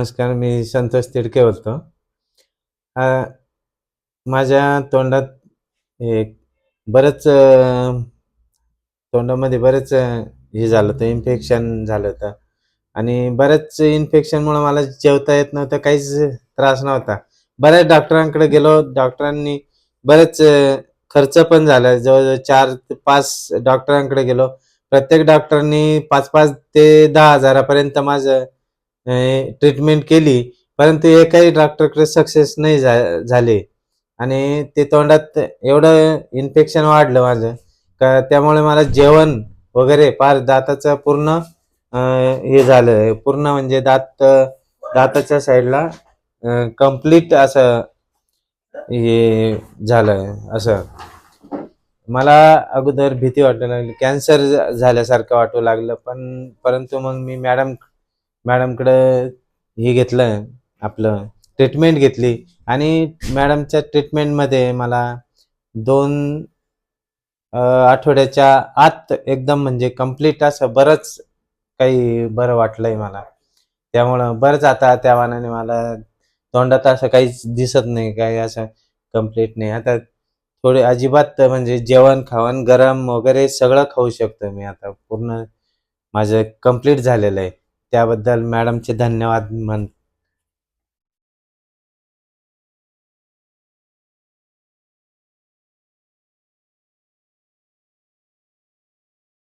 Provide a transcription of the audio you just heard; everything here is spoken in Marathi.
नमस्कार, मी संतोष तिडके बोलतो. अ, माझ्या तोंडात हे बरंच तोंडामध्ये बरेच हे झालं होतं, इन्फेक्शन झालं होतं आणि बऱ्याच इन्फेक्शनमुळं मला जेवता येत नव्हतं, काहीच त्रास नव्हता. बऱ्याच डॉक्टरांकडे गेलो. डॉक्टरांनी बरेच खर्च पण झाला. जवळ-जवळ 4 ते 5 डॉक्टरांकडे गेलो. प्रत्येक डॉक्टरनी 5,000 ते 10,000 पर्यंत माझं ट्रीटमेंट केली. परंतु एकाही डॉक्टरकडे सक्सेस नाही झाले आणि ते तोंडात एवढं इन्फेक्शन वाढलं माझं, का त्यामुळे मला जेवण वगैरे फार दाताचं पूर्ण हे झालं. पूर्ण म्हणजे दाताच्या साईडला कंप्लीट असं हे झालं असं. मला अगोदर भीती वाटायला लागली. कॅन्सर झाल्यासारखं वाटू लागलं. परंतु मग मी मॅडमकडं हे घेतलं, आपलं ट्रीटमेंट घेतली आणि मॅडमच्या ट्रीटमेंटमध्ये मला 2 आठवड्याच्या आत एकदम म्हणजे कंप्लीट असं बरंच काही बरं वाटलंय मला. त्यामुळं बरंच आता त्या मानाने मला तोंडात असं काहीच दिसत नाही, काही असं कंप्लीट नाही. आता थोडे अजिबात म्हणजे जेवण-खावण गरम वगैरे सगळं खाऊ शकतो मी आता. पूर्ण माझं कंप्लीट झालेलं आहे. त्याबद्दल मॅडमचे धन्यवाद